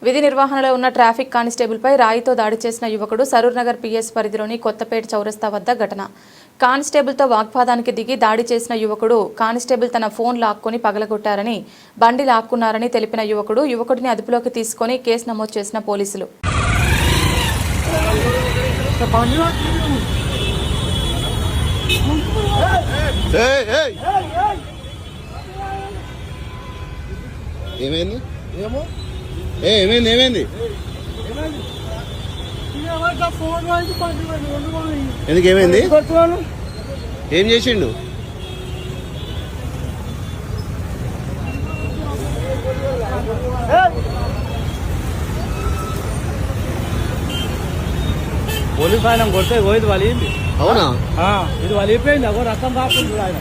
విధి నిర్వహణలో ఉన్న ట్రాఫిక్ కానిస్టేబుల్పై రాయితో దాడి చేసిన యువకుడు సరూర్ నగర్ పిఎస్ పరిధిలోని కొత్తపేట చౌరస్తా వద్ద ఘటన. కానిస్టేబుల్తో వాగ్వాదానికి దిగి దాడి చేసిన యువకుడు కానిస్టేబుల్ తన ఫోన్ లాక్కొని పగలగొట్టారని, బండి లాక్కున్నారని తెలిపిన యువకుడిని అదుపులోకి తీసుకొని కేసు నమోదు చేసిన పోలీసులు. ఏమైంది ఎందుకు ఏమైంది? ఏం చేసిండు? పోలీస్ ఆయన కొడితే పోయింది వలిగింది. అవునా? ఇది వలిగిపోయింది. అగో రక్తం కాకుండా ఆయన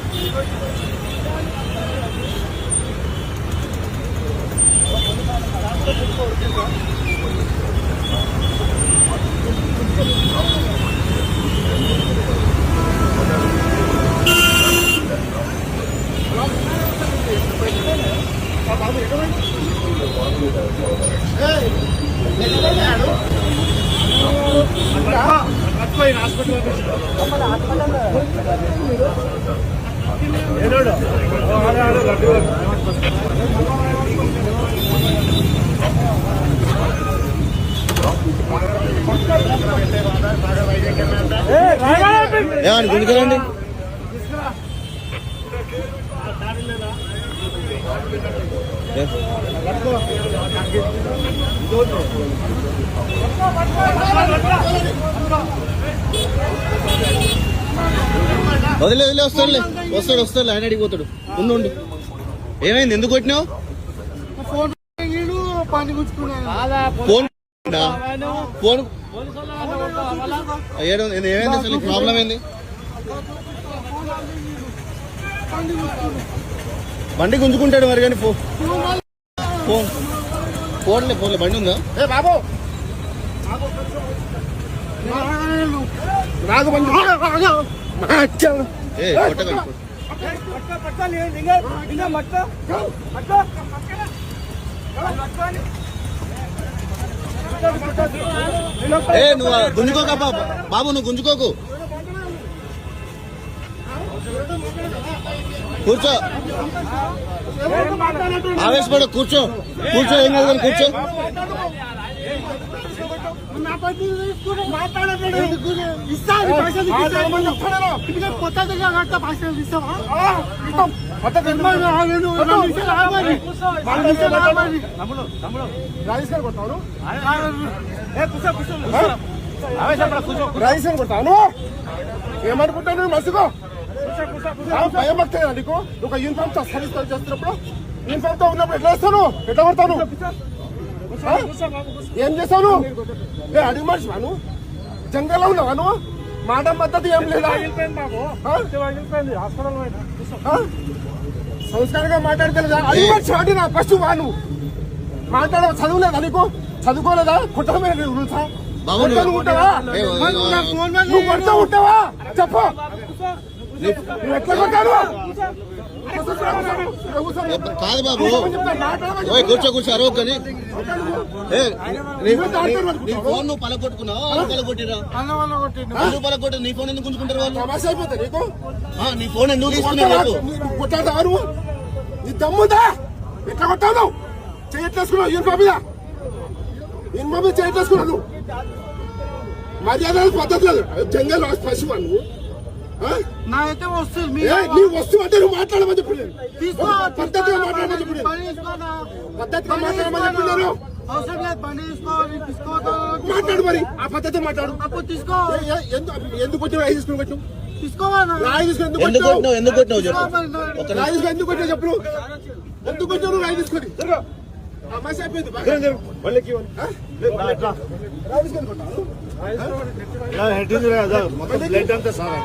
ఏమని గుంజుకోరండి. వదిలే వస్తాడు ఆయన అడిగిపోతాడు. ముందు ఏమైంది? ఎందుకు కొట్టినావు? ఫోన్ ఏమైంది? అసలు ప్రాబ్లం ఏంది? బండి గుంజుకుంటాడు మరి, కానీ ఫోన్లే బండి ఉందా? బాబు నువ్వు గుంజుకోక బాబు, నువ్వు గుంజుకోకు. కూర్చో, ఆవేశపడ, కూర్చో ఏం కాదు కానీ కూర్చో. కొడతాను ఏమనుకుంటాను? మసుకో భయం వస్తాయి నీకు. ఒక యూనిఫామ్ సర్వీస్ చేస్తున్నప్పుడు యూనిఫామ్ తో ఉన్నప్పుడు ఎట్లా వేస్తాను? ఎట్లా కొడతాను? ఏం చేస్తాను? అడిగి మనిషి వాను జంగల్లో ఉన్నావాను? మాట పద్ధతి ఏం లేదా? సంస్కారంగా మాట్లాడగలదా? అడిగి మనిషి వాడి నా ఫస్ట్ వాను మాట్లాడ చదువులేదా నీకు? చదువుకోలేదా? కుటుంబమే ఉంటావా? నువ్వు కొడుతూ ఉంటావా? చెప్పు, నువ్వు ఎట్లా కొట్టాను? కాదు బాబు, కూర్చో అరవకని. నీ ఫోన్ నువ్వు పలగొట్టుకున్నావు, పలగొట్టిరా? నువ్వు పలగొట్టి నీ ఫోన్ ఎందుకు గుంజుకుంటారు వాళ్ళు? నీ ఫోన్ ఎందుకు తీసుకున్నారు? కొట్టాడు నీ దమ్ముదా? ఎట్లా కొట్టావు? చేయట్లేసుకున్నావు యూనిఫామ్ మీద చేయట్లేసుకున్నావు. మర్యాద పద్ధతి లేదు. జంగల్ పశువు నువ్వు. నీ వస్తువు అంటే నువ్వు మాట్లాడమని చెప్పలేదు. పద్ధతిగా మాట్లాడమని చెప్పలేదు. పద్ధతిగా మాట్లాడమని చెప్పినారు. మాట్లాడు మరి, ఆ పద్ధతి మాట్లాడు. ఎందుకు వచ్చి రాయి తీసుకుని వచ్చావు? రాయి తీసుకుని ఎందుకు కొట్టావు? ఎందుకు కొట్టావు చెప్పు. ఎందుకు వచ్చావు రాయి తీసుకొని? మసి అయిపోయింది. బ్లడ్ అంతా సార్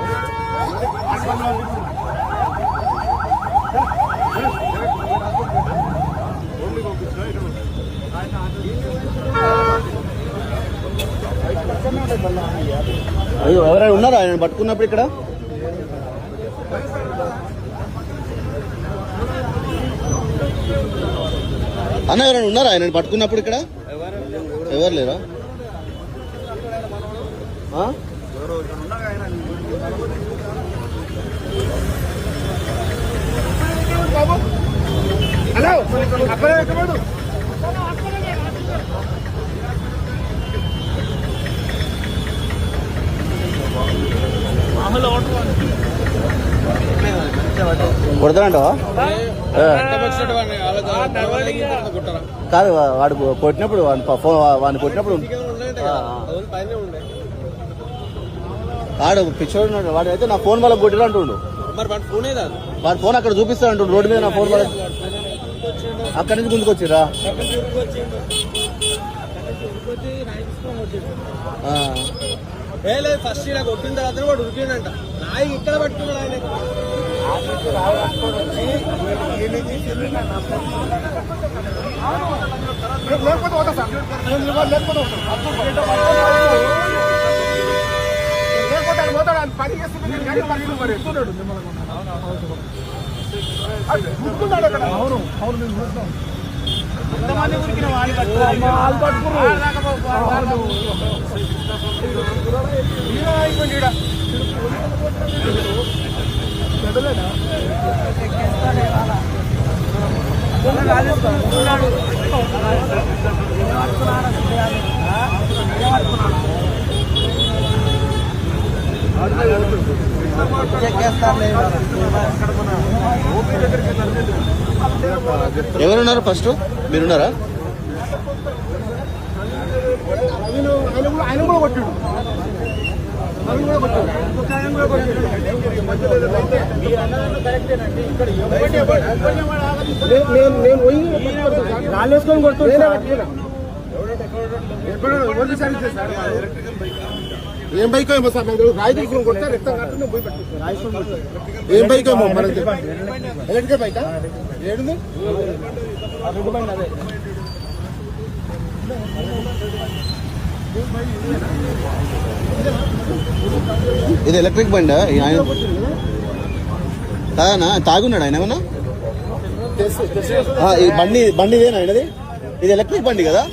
అయ్యో, ఎవరైనా ఉన్నారా ఆయన పట్టుకున్నప్పుడు ఇక్కడ? అన్న ఎవరైనా ఉన్నారా ఆయన పట్టుకున్నప్పుడు ఇక్కడ? ఎవరు లేరా? ఆ? బాబు హలో అక్కడ ఎక్కడు కొడతానంటావా? కాదు వాడు కొట్టినప్పుడు వాడిని కొట్టినప్పుడు వాడు పిచ్చోడు ఉన్నాడు. వాడు అయితే నా ఫోన్ వాళ్ళకి కొట్టిరా అంటుండు. వాడి ఫోన్ అక్కడ చూపిస్తా అంటుండు రోడ్డు మీద. నా ఫోన్ వాళ్ళకి అక్కడి నుంచి ముందుకొచ్చిరా? ఫస్ట్ ఇలా కొట్టిన తర్వాత వాడు ఉరికిండంట. నాయి ఇక్కడ పట్టుకున్నాడు ఆయన. లేకపోతే పోతా సార్, లేకపోతే పోతాడు. ఆయన పని చేస్తున్నాడు కానీ పని మరి ఎత్తున్నాడు ముట్టుకున్నాడు అక్కడ. అవును అవును నేను చూస్తున్నాం. ఎంతమంది ఉరికిన వాళ్ళు ఎవరున్నారు? ఫస్ట్ మీరున్నారా? ఆయన కూడా కొట్టాడు. నేను పోయి రాళ్ళేసుకొని కొడుతున్నా. ఏం బైక్ ఏమో సార్, నాకు రాయి తీసుకొని కొడతా రక్తం కట్టుకుని పోయి పెట్టు. ఏం బైక్ ఏమో మనకి ఎలక్ట్రికల్ బైక్ ఏడుంది? ఇది ఎలక్ట్రిక్ బండి. ఆయన కాదన్నా తాగున్నాడు ఆయన ఏమన్నా? ఈ బండి ఇదేనా ఆయనది? ఇది ఎలక్ట్రిక్ బండి కదా?